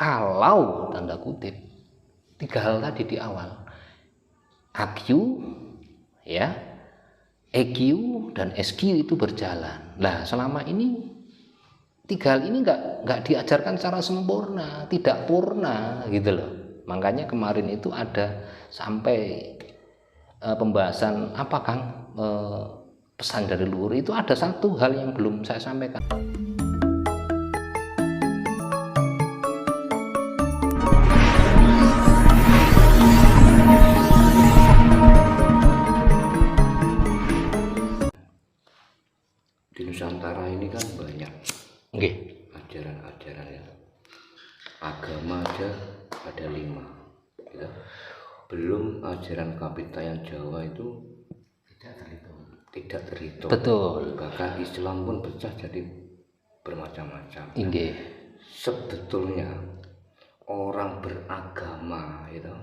kalau tanda kutip 3 hal tadi di awal, AQ ya, EQ dan SQ itu berjalan. Nah, selama ini 3 hal ini nggak diajarkan secara sempurna, tidak purna gitu loh. Makanya kemarin itu ada sampai pembahasan apa Kang, pesan dari luhur itu ada satu hal yang belum saya sampaikan. Di Nusantara ini kan banyak ajaran-ajaran ya. Agama aja ada 5 gitu. Belum ajaran Kapitayan Jawa itu tidak terhitung. Betul. Bahkan Islam pun pecah jadi bermacam-macam. Sebetulnya orang beragama itu,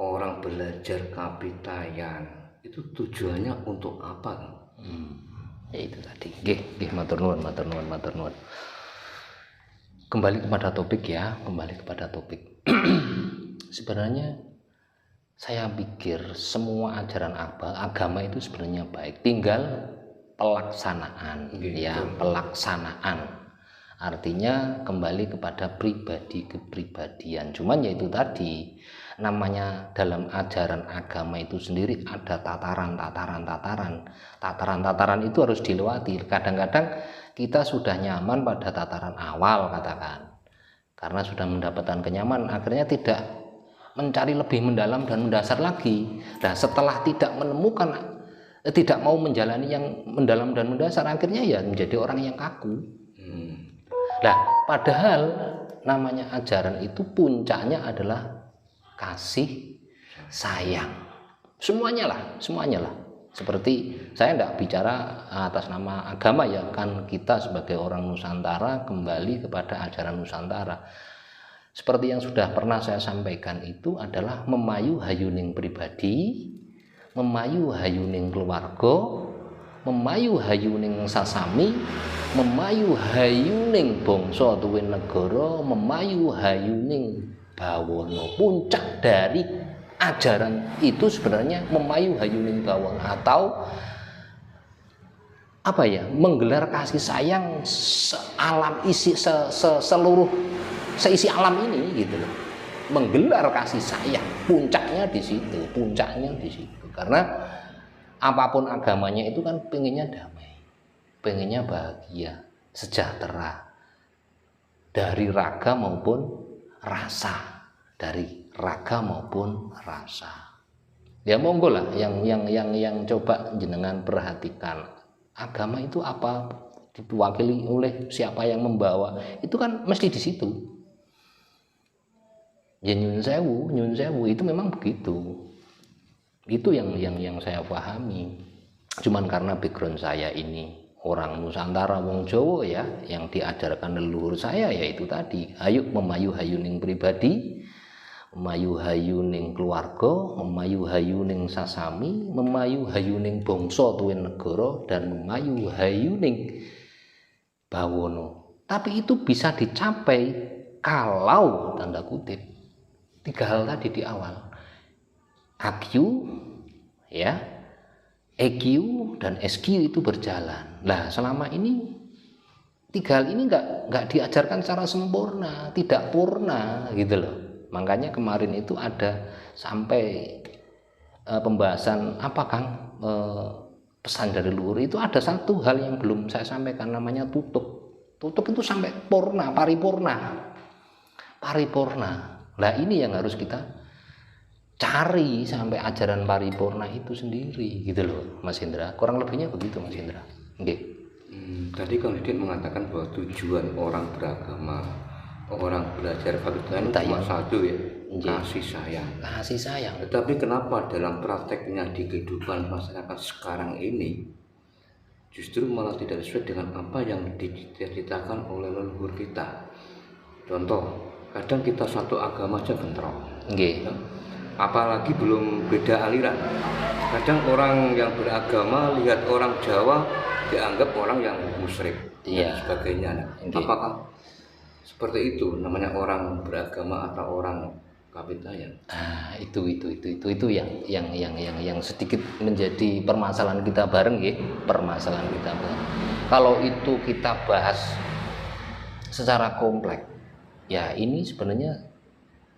orang belajar Kapitayan itu tujuannya untuk apa? Ya itu tadi. Matur nuwun. Kembali kepada topik. Sebenarnya saya pikir semua ajaran agama itu sebenarnya baik, tinggal pelaksanaan pelaksanaan. Artinya kembali kepada pribadi kepribadian. Cuman ya itu tadi, namanya dalam ajaran agama itu sendiri ada tataran itu harus dilewati. Kadang-kadang kita sudah nyaman pada tataran awal katakan, karena sudah mendapatkan kenyamanan, akhirnya tidak mencari lebih mendalam dan mendasar lagi. Nah, setelah tidak mau menjalani yang mendalam dan mendasar, akhirnya ya menjadi orang yang kaku. Nah, padahal namanya ajaran itu puncaknya adalah kasih sayang. Semuanya lah. Seperti saya tidak bicara atas nama agama ya, kan kita sebagai orang Nusantara kembali kepada ajaran Nusantara. Seperti yang sudah pernah saya sampaikan itu adalah memayu hayuning pribadi, memayu hayuning keluarga, memayu hayuning sasami, memayu hayuning bangsa tuwin negara, memayu hayuning bawana. Puncak dari ajaran itu sebenarnya memayu hayuning bawana, atau apa ya, menggelar kasih sayang sealam isi seisi alam ini gitu loh. Menggelar kasih sayang, puncaknya di situ. Karena apapun agamanya itu kan pengennya damai, pengennya bahagia, sejahtera, dari raga maupun rasa, Ya monggo lah yang coba jenengan perhatikan, agama itu apa, diwakili oleh siapa yang membawa, itu kan mesti di situ. Ya nyun sewu itu memang begitu. Itu yang saya pahami. Cuman karena background saya ini orang Nusantara, wong Jawa ya, yang diajarkan leluhur saya yaitu tadi, ayo memayu hayuning pribadi, memayu hayuning keluarga, memayu hayuning sasami, memayu hayuning bangsa tuwin negara, dan memayu hayuning bawana. Tapi itu bisa dicapai kalau tanda kutip 3 hal tadi di awal, AQ ya, EQ dan SQ itu berjalan. Nah, selama ini 3 hal ini nggak diajarkan secara sempurna, tidak purna gitu loh. Makanya kemarin itu ada sampai pembahasan apa Kang, pesan dari luhur itu ada satu hal yang belum saya sampaikan, namanya tutuk itu sampai paripurna. Nah, ini yang harus kita cari sampai ajaran paripurna itu sendiri gitu loh Mas Indra. Kurang lebihnya begitu Mas Indra. Tadi Kang Didin mengatakan bahwa tujuan orang beragama, orang belajar Kapitayan cuma satu ya, kasih sayang. Tetapi kenapa dalam prakteknya di kehidupan masyarakat sekarang ini justru malah tidak sesuai dengan apa yang diceritakan oleh leluhur kita? Contoh, kadang kita satu agama aja bentrok. Apalagi belum beda aliran. Kadang orang yang beragama lihat orang Jawa dianggap orang yang musyrik dan sebagainya. Apakah Seperti itu namanya orang beragama atau orang kapitayan. Itu yang sedikit menjadi permasalahan kita bareng ya, permasalahan kita bareng. Kalau itu kita bahas secara kompleks, ya ini sebenarnya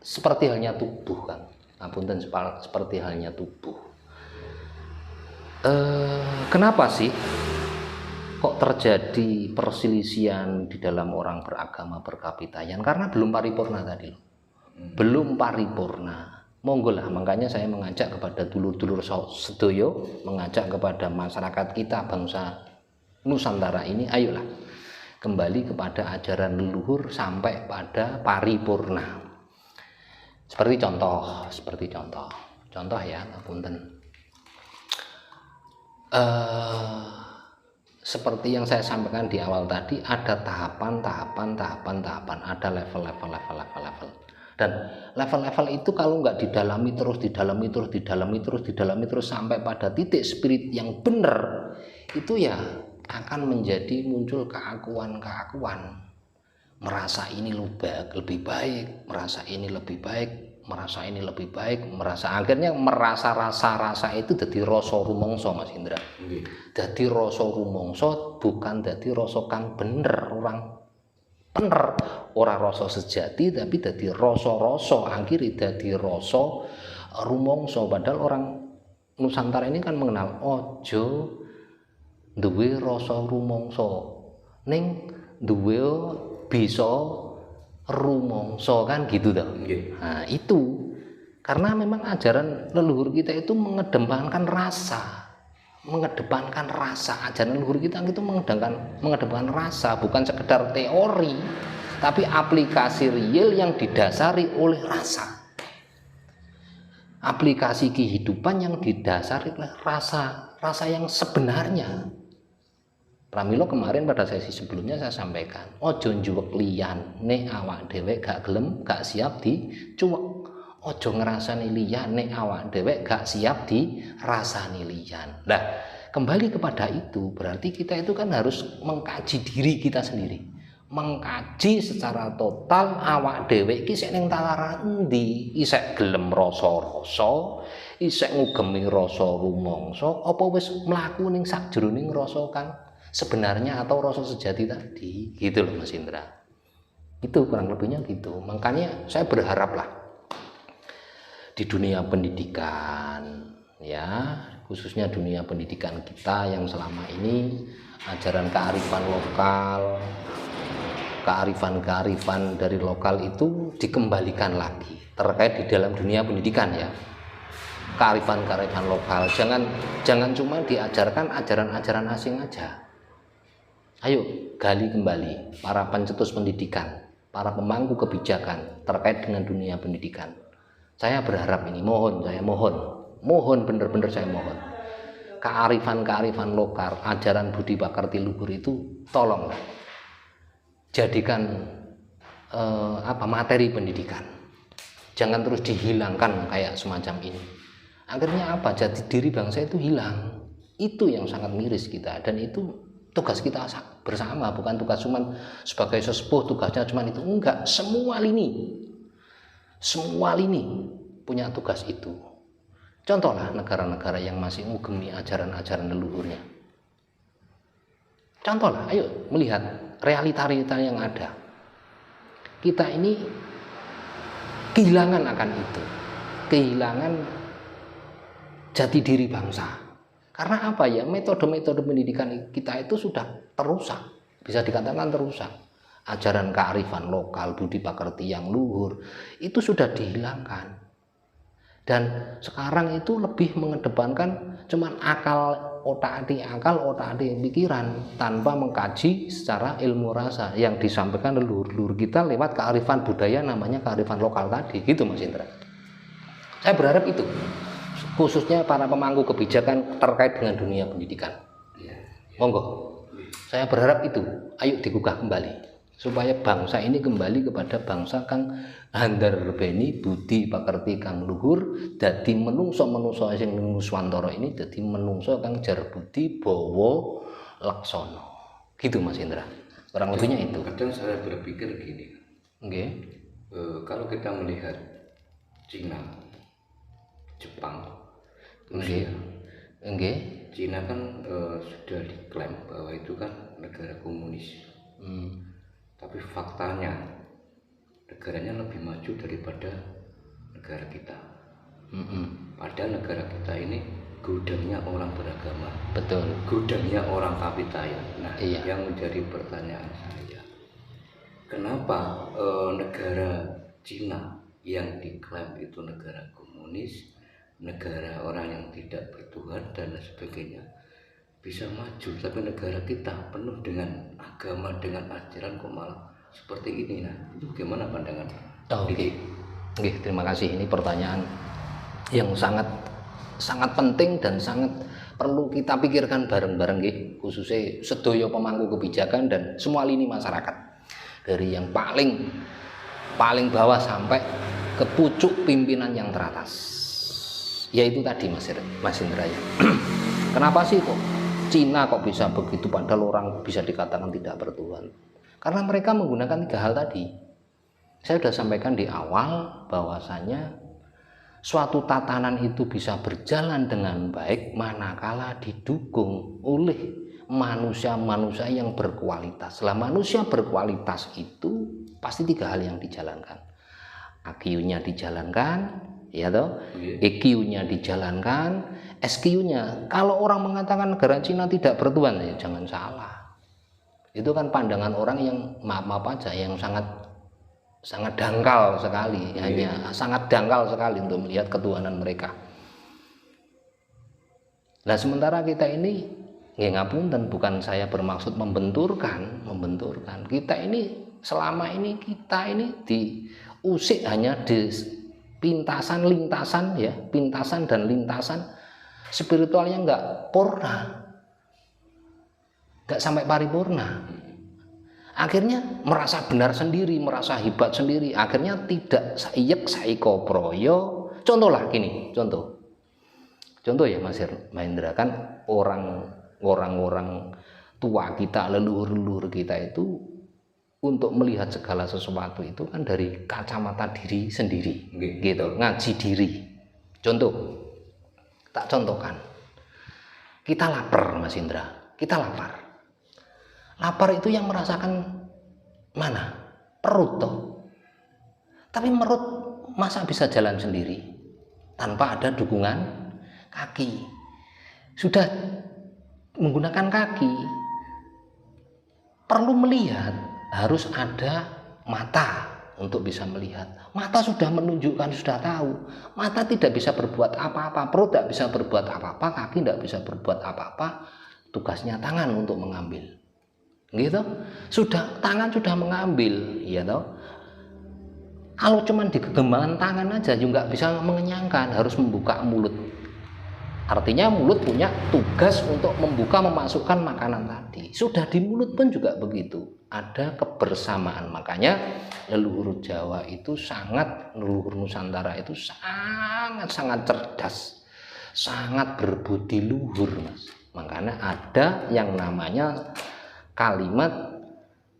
seperti halnya tubuh kan, apunten, seperti halnya tubuh. Kenapa sih kok terjadi perselisihan di dalam orang beragama berkapitayan? Karena belum paripurna tadi loh. Belum paripurna. Monggo lah, makanya saya mengajak kepada dulur-dulur sedoyo, mengajak kepada masyarakat kita bangsa Nusantara ini, ayolah kembali kepada ajaran leluhur sampai pada paripurna. Seperti contoh ya, ngapunten. Seperti yang saya sampaikan di awal tadi, ada tahapan, ada level. Dan level-level itu kalau nggak didalami terus sampai pada titik spirit yang benar, itu ya akan menjadi muncul keakuan. Merasa ini lebih baik, merasa ini lebih baik, akhirnya merasa rasa itu jadi rasa rumangsa, Mas Indra. Jadi rasa rumangsa, bukan jadi rasa kang bener, ora rasa sejati, tapi dadi rasa-rasa, akhirnya dadi rasa rumangsa. Padahal orang Nusantara ini kan mengenal ojo duwe rasa rumangsa, ning duwe bisa rumangsa, kan gitu toh. Nah, itu karena memang ajaran leluhur kita itu mengedepankan rasa. Ajaran leluhur kita itu mengedepankan rasa, bukan sekedar teori, tapi aplikasi real yang didasari oleh rasa. Aplikasi kehidupan yang didasari oleh rasa yang sebenarnya. Pramila kemarin pada sesi sebelumnya saya sampaikan, ojo njuwek liyan nek awak dhewe gak gelem, gak siap dicuwek. Ojo ngerasani liyan nek awak dhewe gak siap dirasani liyan. Nah, kembali kepada itu, berarti kita itu kan harus mengkaji diri kita sendiri. Mengkaji secara total awak dhewe iki sik ning tataran endi? Isek gelem rasa-rasa, isek ngugemi rasa rumangsa, apa wis mlaku ning sakjroning rasa kang sebenarnya atau rasa sejati tadi, gitu loh Mas Indra. Itu kurang lebihnya gitu. Makanya saya berharap lah di dunia pendidikan, ya khususnya dunia pendidikan kita yang selama ini ajaran kearifan lokal, kearifan dari lokal itu dikembalikan lagi terkait di dalam dunia pendidikan ya. Kearifan lokal, jangan cuma diajarkan ajaran asing aja. Ayo gali kembali para pencetus pendidikan, para pemangku kebijakan terkait dengan dunia pendidikan. Saya berharap ini, mohon bener-bener saya mohon. Kearifan lokal, ajaran budi pekerti luhur itu tolonglah jadikan materi pendidikan. Jangan terus dihilangkan kayak semacam ini. Akhirnya apa? Jati diri bangsa itu hilang. Itu yang sangat miris kita, dan itu tugas kita bersama, bukan tugas cuman sebagai sesepuh tugasnya cuman itu, enggak, semua lini punya tugas itu. Contohlah negara-negara yang masih ngugemi ajaran leluhurnya. Contohlah, ayo melihat realita yang ada. Kita ini kehilangan akan itu, kehilangan jati diri bangsa. Karena apa ya, metode-metode pendidikan kita itu sudah terusak, bisa dikatakan terusak. Ajaran kearifan lokal, budi pekerti yang luhur itu sudah dihilangkan. Dan sekarang itu lebih mengedepankan cuman otak atik pikiran tanpa mengkaji secara ilmu rasa yang disampaikan leluhur kita lewat kearifan budaya, namanya kearifan lokal tadi, gitu Mas Indra. Saya berharap itu, khususnya para pemangku kebijakan terkait dengan dunia pendidikan. Monggo, saya berharap itu, ayo digugah kembali supaya bangsa ini kembali kepada bangsa kang handarbeni budi pekerti kang luhur, dadi menungso sing nuswantara ini dadi menungso kang jar budi bawa laksana. Gitu Mas Indra. Kurang lebihnya itu. Kadang saya berpikir gini, Kalau kita melihat Cina, Jepang, Rusia, Cina kan sudah diklaim bahwa itu kan negara komunis. Tapi faktanya negaranya lebih maju daripada negara kita. Padahal negara kita ini gudangnya orang beragama, betul, gudangnya orang kapitayan. Nah, yang menjadi pertanyaan saya, kenapa negara Cina yang diklaim itu negara komunis, negara orang yang tidak bertuhan dan lain sebagainya, bisa maju, tapi negara kita penuh dengan agama, dengan ajaran kok malah seperti ini? Nah, itu gimana pandangan? Terima kasih. Ini pertanyaan yang sangat penting dan sangat perlu kita pikirkan bareng-bareng, khususnya sedaya pemangku kebijakan dan semua lini masyarakat, dari yang paling bawah sampai ke pucuk pimpinan yang teratas. Yaitu tadi Mas Indra ya. Kenapa sih kok Cina kok bisa begitu padahal orang bisa dikatakan tidak bertuhan? Karena mereka menggunakan 3 hal tadi. Saya sudah sampaikan di awal bahwasanya suatu tatanan itu bisa berjalan dengan baik manakala didukung oleh manusia-manusia yang berkualitas. Lah manusia berkualitas itu pasti 3 hal yang dijalankan. AQ-nya dijalankan, ya toh, EQ-nya dijalankan, SQ-nya. Kalau orang mengatakan negara Cina tidak bertuhan, ya jangan salah. Itu kan pandangan orang yang maaf aja, yang sangat dangkal sekali, hanya sangat dangkal sekali untuk melihat ketuhanan mereka. Nah sementara kita ini, ngapunten, bukan saya bermaksud membenturkan. Kita ini selama ini diusik hanya di pintasan dan lintasan spiritualnya nggak sampai paripurna. Akhirnya merasa benar sendiri, merasa hebat sendiri, akhirnya tidak saiyek saiko proyo. Contoh ya Mas Indra, kan orang-orang tua kita, leluhur kita itu untuk melihat segala sesuatu itu kan dari kacamata diri sendiri, gitu, ngaji diri. Tak contohkan, kita lapar Mas Indra, kita lapar. Lapar itu yang merasakan mana? Perut toh. Tapi perut masa bisa jalan sendiri tanpa ada dukungan kaki? Sudah menggunakan kaki, perlu melihat, harus ada mata untuk bisa melihat. Mata sudah menunjukkan, sudah tahu. Mata tidak bisa berbuat apa-apa, perut tidak bisa berbuat apa-apa, kaki tidak bisa berbuat apa-apa. Tugasnya tangan untuk mengambil. Gitu, tangan sudah mengambil, ya toh. Kalau cuman digegaman tangan aja juga bisa mengenyangkan, harus membuka mulut. Artinya mulut punya tugas untuk membuka, memasukkan makanan tadi. Sudah di mulut pun juga begitu, ada kebersamaan. Makanya leluhur Jawa itu leluhur Nusantara itu sangat cerdas, sangat berbudi luhur, Mas. Makanya ada yang namanya kalimat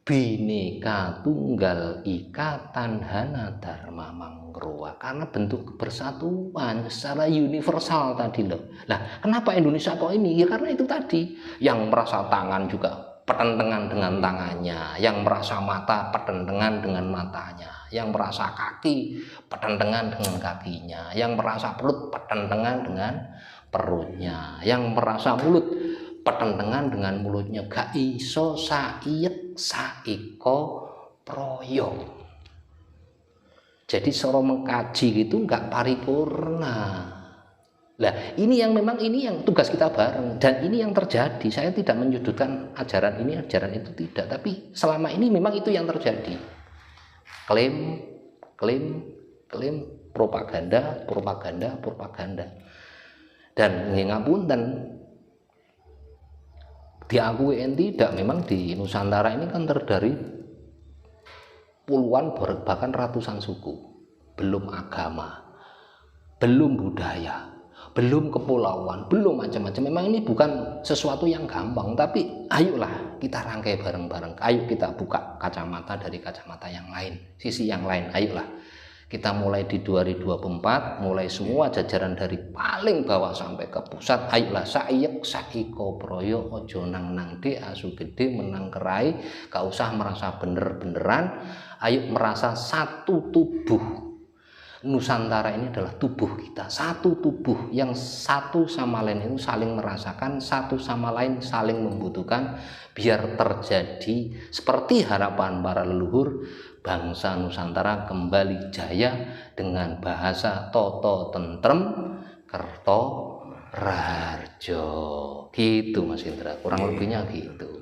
Bhinneka Tunggal Ika Tandhana Dharma Mangruwa, karena bentuk kebersatuan secara universal tadi loh. Nah, kenapa Indonesia kok ini? Ya karena itu tadi, yang merasa tangan juga pertentangan dengan tangannya, yang merasa mata pertentangan dengan matanya, yang merasa kaki pertentangan dengan kakinya, yang merasa perut pertentangan dengan perutnya, yang merasa mulut pertentangan dengan mulutnya. Gak iso saiyek saiko proyo. Jadi soro mengkaji gitu nggak paripurna. Nah ini yang tugas kita bareng, dan ini yang terjadi. Saya tidak menyudutkan ajaran ini ajaran itu, tidak, tapi selama ini memang itu yang terjadi. Klaim, propaganda, dan ngapunten, diakui tidak, memang di Nusantara ini kan terdiri puluhan bahkan ratusan suku, belum agama, belum budaya, belum kepulauan, belum macam-macam. Memang ini bukan sesuatu yang gampang, tapi ayolah kita rangkai bareng-bareng. Ayo kita buka kacamata dari kacamata yang lain, sisi yang lain. Ayolah kita mulai di 2024, mulai semua jajaran dari paling bawah sampai ke pusat. Ayolah saiyek saiko proyo ojo nang de asu gede menang kerai, gak usah merasa bener-beneran. Ayo merasa satu tubuh. Nusantara ini adalah tubuh kita, satu tubuh yang satu sama lain itu saling merasakan, satu sama lain saling membutuhkan, biar terjadi seperti harapan para leluhur, bangsa Nusantara kembali jaya dengan bahasa toto tentrem kerto raharjo. Gitu Mas Indra, kurang lebihnya gitu.